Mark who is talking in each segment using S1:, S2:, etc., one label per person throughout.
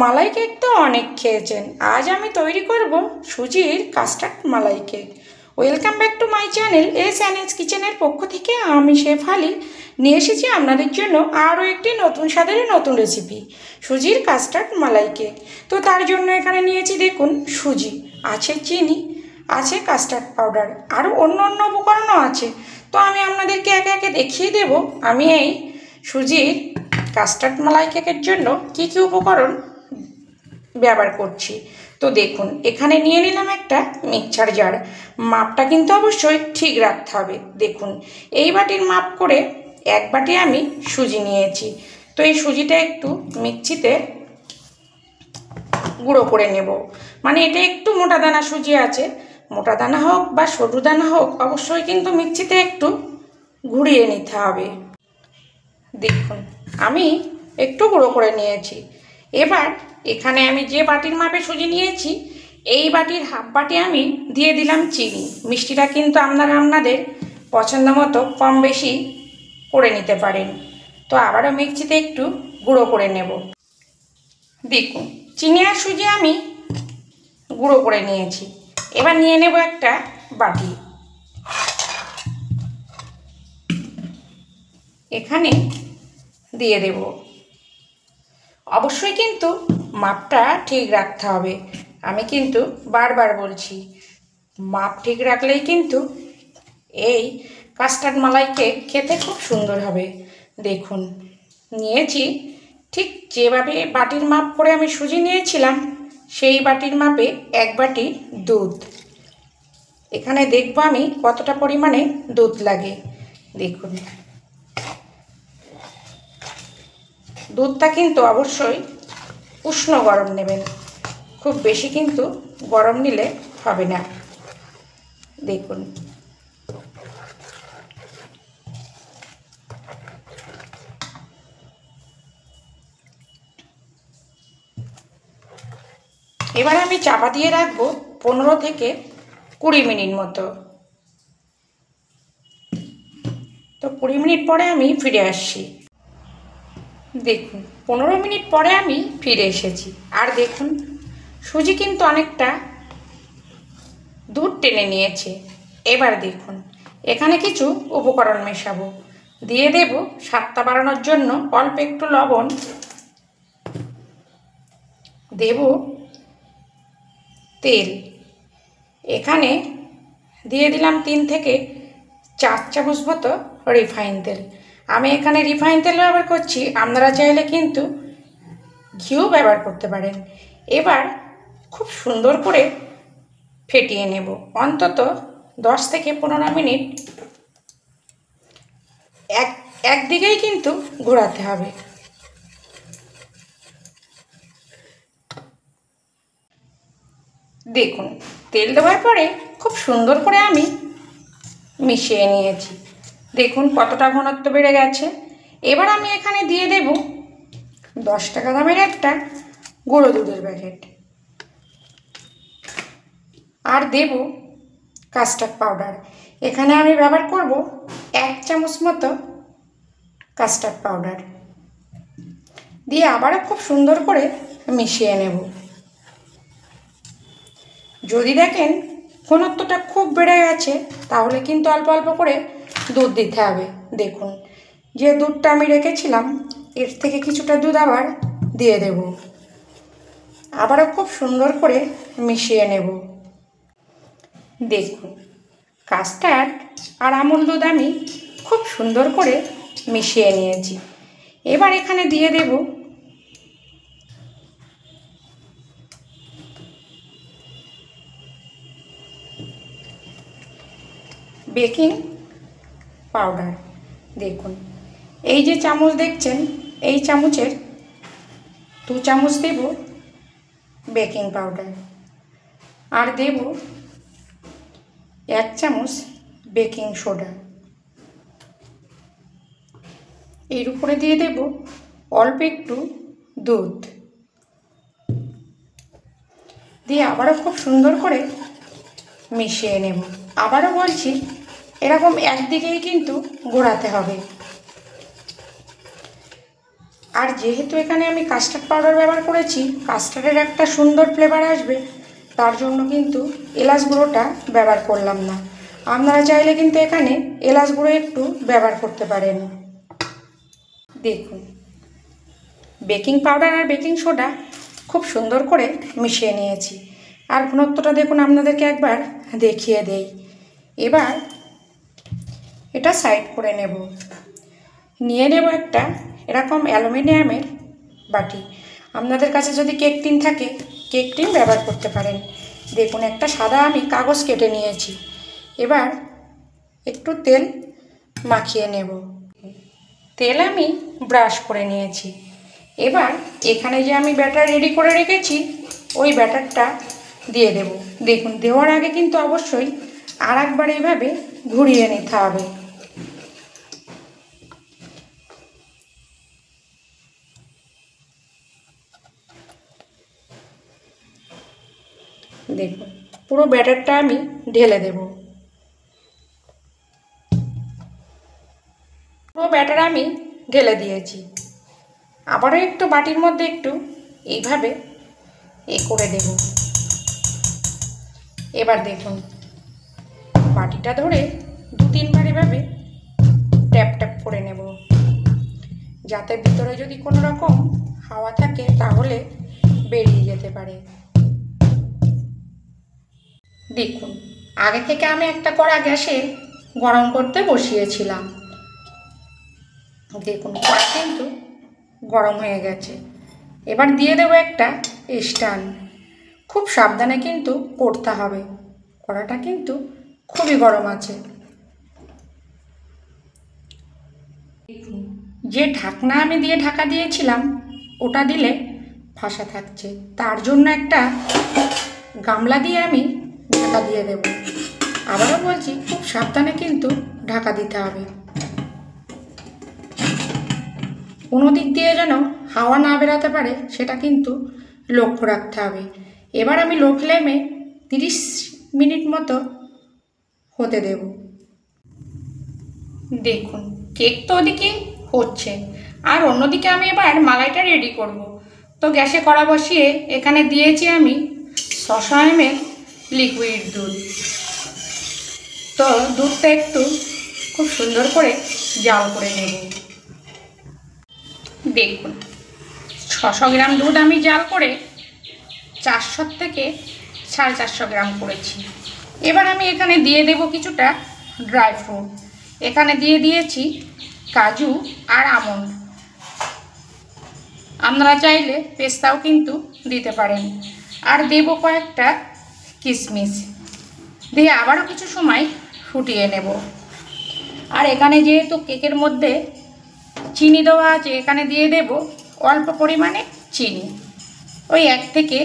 S1: মালাই cake তো অনেক খেয়েছেন। আজ আমি তৈরি করব সুজির custard malai cake. Welcome back to my channel S কিচেনের পক্ষ থেকে আমি শেফ আলী নিয়ে এসেছি আপনাদের জন্য আরও একটি নতুন স্বাদের নতুন রেসিপি, সুজির কাস্টার্ড মালাই কেক। তো তার জন্য এখানে নিয়েছি দেখুন সুজি, আছে চিনি, আছে কাস্টার্ড পাউডার, আরও অন্য অন্য উপকরণও আছে। তো আমি আপনাদেরকে একে একে দেখিয়ে দেব আমি এই সুজির কাস্টার্ড মালাই কেকের জন্য কী কী উপকরণ ব্যবহার করছি। তো দেখুন এখানে নিয়ে নিলাম একটা মিক্সচার জার। মাপটা কিন্তু অবশ্যই ঠিক রাখতে হবে। দেখুন এই বাটির মাপ করে এক বাটি আমি সুজি নিয়েছি। তো এই সুজিটা একটু মিক্সিতে গুঁড়ো করে নেব। মানে এটা একটু মোটা দানা সুজি আছে, মোটা দানা হোক বা সরু দানা হোক অবশ্যই কিন্তু মিক্সিতে একটু ঘুরিয়ে নিতে হবে। দেখুন আমি একটু গুঁড়ো করে নিয়েছি। এবার এখানে আমি যে বাটির মাপে সুজি নিয়েছি এই বাটির হাফ বাটি আমি দিয়ে দিলাম চিনি। মিষ্টিটা কিন্তু আপনারা আপনাদের পছন্দ মতো কম বেশি করে নিতে পারেন। তো আবারও মিক্সিতে একটু গুঁড়ো করে নেব। দেখুন চিনি আর সুজি আমি গুঁড়ো করে নিয়েছি। এবার নিয়ে নেব একটা বাটি। এখানে দিয়ে দেব। অবশ্যই কিন্তু মাপটা ঠিক রাখতে হবে। আমি কিন্তু বারবার বলছি, মাপ ঠিক রাখলেই কিন্তু এই কাস্টার্ড মালাই কেক খেতে খুব সুন্দর হবে। দেখুন নিয়েছি ঠিক যেভাবে বাটির মাপ করে আমি সুজি নিয়েছিলাম সেই বাটির মাপে এক বাটি দুধ। এখানে দেখব আমি কতটা পরিমাণে দুধ লাগে। দেখুন দুধটা কিন্তু অবশ্যই উষ্ণ গরম নেবেন, খুব বেশি কিন্তু গরম নিলে হবে না। দেখুন এবার আমি চাপা দিয়ে রাখবো 15 থেকে 20 মিনিট মতো। তো 20 মিনিট পরে আমি ফিরে আসছি। দেখুন 15 মিনিট পরে আমি ফিরে এসেছি। আর দেখুন সুজি কিন্তু অনেকটা দুধ টেনে নিয়েছে। এবার দেখুন এখানে কিছু উপকরণ মেশাবো। দিয়ে দেব স্বাদটা বাড়ানোর জন্য অল্প একটু লবণ, দেব তেল। এখানে দিয়ে দিলাম 3 থেকে 4 চামচ মতো রিফাইন তেল। আমি এখানে রিফাইন তেল ব্যবহার করছি, আপনারা চাইলে কিন্তু ঘিও ব্যবহার করতে পারেন। এবার খুব সুন্দর করে ফেটিয়ে নেব অন্তত 10 থেকে 15 মিনিট একদিকেই কিন্তু ঘোরাতে হবে। দেখুন তেল দেওয়ার পরে খুব সুন্দর করে আমি মিশিয়ে নিয়েছি। দেখুন কতটা ঘনত্ব বেড়ে গেছে। এবার আমি এখানে দিয়ে দেব 10 টাকা দামের একটা গুঁড়ো দুধের প্যাকেট, আর দেব কাস্টার্ড পাউডার। এখানে আমি ব্যবহার করব 1 চামচ মতো কাস্টার্ড পাউডার দিয়ে আবারও খুব সুন্দর করে মিশিয়ে নেব। যদি দেখেন ঘনত্বটা খুব বেড়ে গেছে তাহলে কিন্তু অল্প অল্প করে দুধ দিতে হবে। দেখুন যে দুধটা আমি রেখেছিলাম এর থেকে কিছুটা দুধ আবার দিয়ে দেব। আবারও খুব সুন্দর করে মিশিয়ে নেব। দেখুন কাস্টার্ড আর আমুল দুধ আমি খুব সুন্দর করে মিশিয়ে নিয়েছি। এবার এখানে দিয়ে দেব বেকিং পাউডার। দেখুন এই যে চামচ দেখছেন এই চামচের 2 চামচ দেব বেকিং পাউডার, আর দেব 1 চামচ বেকিং সোডা। এর উপরে দিয়ে দেব অল্প একটু দুধ দিয়ে আবারও খুব সুন্দর করে মিশিয়ে নেব। আবারও বলছি এরকম একদিকেই কিন্তু ঘোরাতে হবে। আর যেহেতু এখানে আমি কাস্টার্ড পাউডার ব্যবহার করেছি, কাস্টার্ডের একটা সুন্দর ফ্লেভার আসবে, তার জন্য কিন্তু এলাচ গুঁড়োটা ব্যবহার করলাম না। আপনারা চাইলে কিন্তু এখানে এলাচ গুঁড়ো একটু ব্যবহার করতে পারেন। দেখুন, বেকিং পাউডার আর বেকিং সোডা খুব সুন্দর করে মিশিয়ে নিয়েছি। আর ঘনত্বটা দেখুন, আপনাদেরকে একবার দেখিয়ে দেই। এবার এটা সাইড করে নেব। নিয়ে নেব একটা এরকম অ্যালুমিনিয়ামের বাটি। আপনাদের কাছে যদি কেক টিন থাকে, কেক টিন ব্যবহার করতে পারেন। দেখুন, একটা সাদা আমি কাগজ কেটে নিয়েছি। এবার একটু তেল মাখিয়ে নেব। তেল আমি ব্রাশ করে নিয়েছি। এবার এখানে যে আমি ব্যাটার রেডি করে রেখেছি, ওই ব্যাটারটা দিয়ে দেব। দেখুন, দেওয়ার আগে কিন্তু অবশ্যই আর একবার এইভাবে ঘুরিয়ে নিতে হবে। দেখুন, পুরো ব্যাটারটা আমি ঢেলে দেব। পুরো ব্যাটার আমি ঢেলে দিয়েছি। আবারও একটু বাটির মধ্যে একটু এইভাবে করে দেব। এবার দেখুন, বাটিটা ধরে 2-3 বার এভাবে ট্যাপ ট্যাপ করে নেব, যাতে ভিতরে যদি কোনো রকম হাওয়া থাকে তাহলে বেরিয়ে যেতে পারে। দেখুন, আগে থেকে আমি একটা কড়া গ্যাসে গরম করতে বসিয়েছিলাম। দেখুন, কড়া কিন্তু গরম হয়ে গেছে। এবার দিয়ে দেবো একটা স্ট্যান্ড। খুব সাবধানে কিন্তু করতে হবে, কড়াটা কিন্তু খুবই গরম আছে। দেখুন, যে ঢাকনা আমি দিয়ে ঢাকা দিয়েছিলাম, ওটা দিলে ফাঁসা থাকছে, তার জন্য একটা গামলা দিয়ে আমি ঢাকা দিয়ে দেব। আবারও বলছি, খুব সাবধানে কিন্তু ঢাকা দিতে হবে। কোনো দিক দিয়ে যেন হাওয়া না বেরাতে পারে, সেটা কিন্তু লক্ষ্য রাখতে হবে। এবার আমি লো ফ্লেমে 30 মিনিট মতো হতে দেব। দেখুন, কেক তো ওদিকে হচ্ছে, আর অন্যদিকে আমি এবার মালাইটা রেডি করব। তো গ্যাসে কড়া বসিয়ে এখানে দিয়েছি আমি 600 ml লিকুইড দুধ। তো দুধটা একটু খুব সুন্দর করে জাল করে নেব। দেখুন, 600 গ্রাম দুধ আমি জাল করে 400 থেকে 450 গ্রাম করেছি। এবার আমি এখানে দিয়ে দেব কিছুটা ড্রাই ফ্রুট। এখানে দিয়ে দিয়েছি কাজু আর আমন্ড। আপনারা চাইলে পেস্তাও কিন্তু দিতে পারেন। আর দেব কয়েকটা কিশমিশ দিয়ে আবারও কিছু সময় ফুটিয়ে নেব। আর এখানে যেহেতু কেকের মধ্যে চিনি দেওয়া আছে, এখানে দিয়ে দেব অল্প পরিমাণে চিনি। ওই 1 থেকে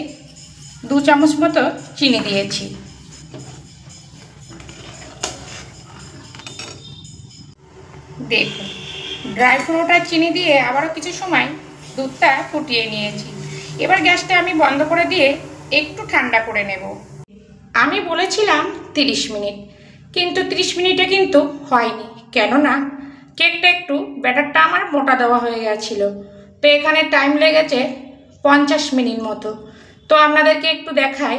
S1: 2 চামচ মতো চিনি দিয়েছি। দেখুন, ড্রাই ফ্রুট আর চিনি দিয়ে আবারও কিছু সময় দুধটা ফুটিয়ে নিয়েছি। এবার গ্যাসটা আমি বন্ধ করে দিয়ে একটু ঠান্ডা করে নেব। আমি বলেছিলাম 30 মিনিট, কিন্তু 30 মিনিটে কিন্তু হয়নি, কেননা কেকটা একটু ব্যাটারটা আমার মোটা দেওয়া হয়ে গেছিলো। তো এখানে টাইম লেগেছে 50 মিনিট মতো। তো আপনাদেরকে একটু দেখাই।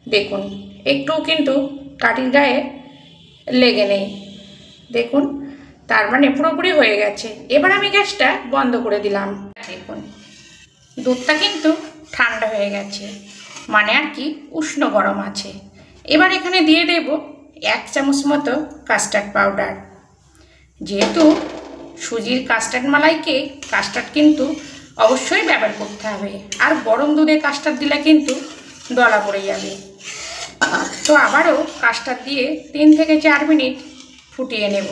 S1: দেখুন, একটু কিন্তু কাঠির গায়ে লেগে নেই। দেখুন, তার মানে পুরোপুরি হয়ে গেছে। এবার আমি গ্যাসটা বন্ধ করে দিলাম। দেখুন, দুধটা কিন্তু ঠান্ডা হয়ে গেছে, মানে আর কি উষ্ণ গরম আছে। এবার এখানে দিয়ে দেব 1 চামচ মতো কাস্টার্ড পাউডার। যেহেতু সুজির কাস্টার্ড মালাইকে কাস্টার্ড কিন্তু অবশ্যই ব্যবহার করতে হবে, আর গরম দুধে কাস্টার্ড দিলে কিন্তু দলা পড়ে যাবে। তো আবারও কাস্টার্ড দিয়ে 3 থেকে 4 মিনিট ফুটিয়ে নেব।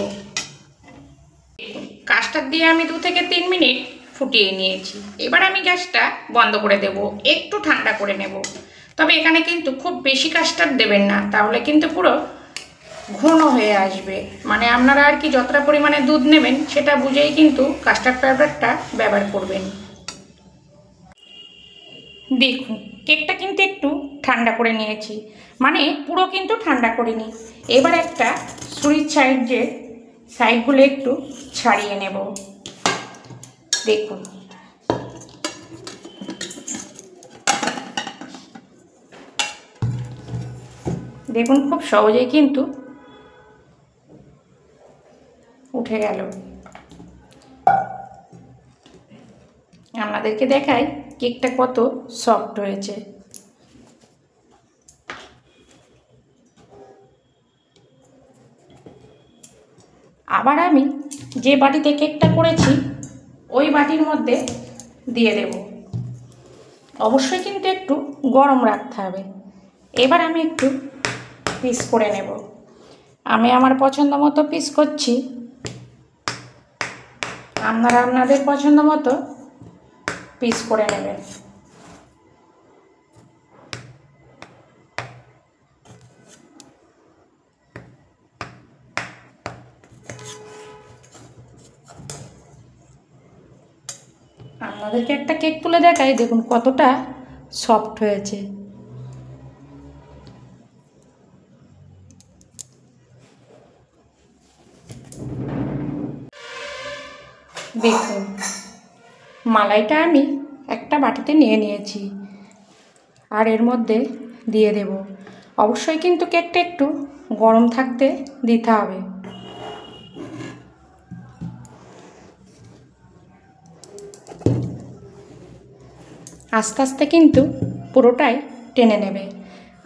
S1: কাস্টার্ড দিয়ে আমি 2 থেকে 3 মিনিট ফুটিয়ে নিয়েছি। এবার আমি গ্যাসটা বন্ধ করে দেব, একটু ঠান্ডা করে নেব। তবে এখানে কিন্তু খুব বেশি কাস্টার্ড দেবেন না, তাহলে কিন্তু পুরো ঘন হয়ে আসবে। মানে আপনারা আর কি যতটা পরিমাণে দুধ নেবেন সেটা বুঝেই কিন্তু কাস্টার্ড পাউডারটা ব্যবহার করবেন। দেখুন, কেকটা কিন্তু একটু ঠান্ডা করে নিয়েছি, মানে পুরো কিন্তু ঠান্ডা করিনি। এবার একটা ছুরির সাইডগুলো একটু ছাড়িয়ে নেব। দেখুন দেখুন খুব সহজেই কিন্তু উঠে গেল। আপনাদেরকে দেখাই কেকটা কত সফট হয়েছে। আবার আমি যে বাটিতে কেকটা করেছি ওই বাটির মধ্যে দিয়ে দেব। অবশ্যই কিন্তু একটু গরম রাখতে হবে। এবার আমি একটু পিস করে নেব। আমি আমার পছন্দ মতো পিস করছি, আপনারা আপনাদের পছন্দ মতো পিস করে নেবেন। আপনাদেরকে একটা কেক তুলে দেখাই, দেখুন কতটা সফট হয়েছে। দেখুন মালাইটা আমি একটা বাটিতে নিয়ে নিয়েছি আর এর মধ্যে দিয়ে দেব। অবশ্যই কিন্তু কেকটা একটু গরম থাকতে দিতে হবে। আস্তে আস্তে কিন্তু পুরোটাই টেনে নেবে।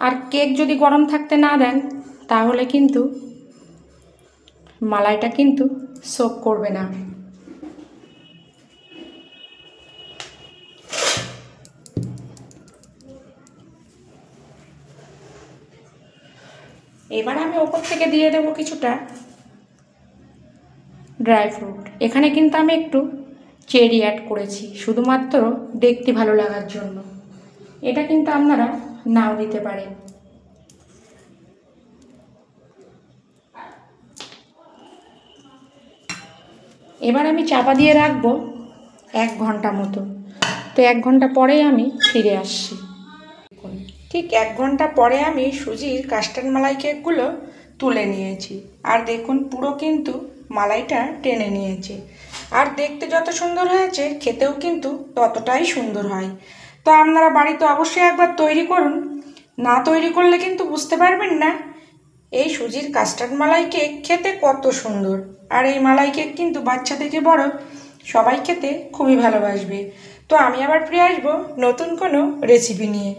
S1: আর কেক যদি গরম থাকতে না দেন তাহলে কিন্তু মালাইটা কিন্তু সোক করবে না। এবার আমি ওপর থেকে দিয়ে দেব কিছুটা ড্রাই ফ্রুট। এখানে কিন্তু আমি একটু চেরি অ্যাড করেছি শুধুমাত্র দেখতে ভালো লাগার জন্য। এটা কিন্তু আপনারা নাও দিতে পারেন। এবার আমি চাপা দিয়ে রাখবো 1 ঘন্টা মতো। তো 1 ঘন্টা পরেই আমি ফিরে আসছি। ঠিক 1 ঘন্টা পরে আমি সুজির কাস্টার্ড মালাই কেকগুলো তুলে নিয়েছি। আর দেখুন পুরো কিন্তু মালাইটা টেনে নিয়েছে। আর দেখতে যত সুন্দর হয়েছে খেতেও কিন্তু ততটাই সুন্দর হয়। তো আপনারা বাড়িতে অবশ্যই একবার তৈরি করুন। না তৈরি করলে কিন্তু বুঝতে পারবেন না এই সুজির কাস্টার্ড মালাই কেক খেতে কত সুন্দর। আর এই মালাই কেক কিন্তু বাচ্চা থেকে বড় সবাই খেতে খুবই ভালোবাসবে। তো আমি আবার ফিরে আসবো নতুন কোনো রেসিপি নিয়ে।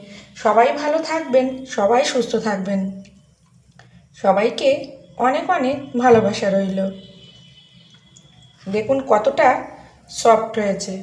S1: সবাই ভালো থাকবেন, সবাই সুস্থ থাকবেন। সবাইকে অনেক অনেক ভালোবাসা রইল। দেখুন কতটা সফট হয়েছে।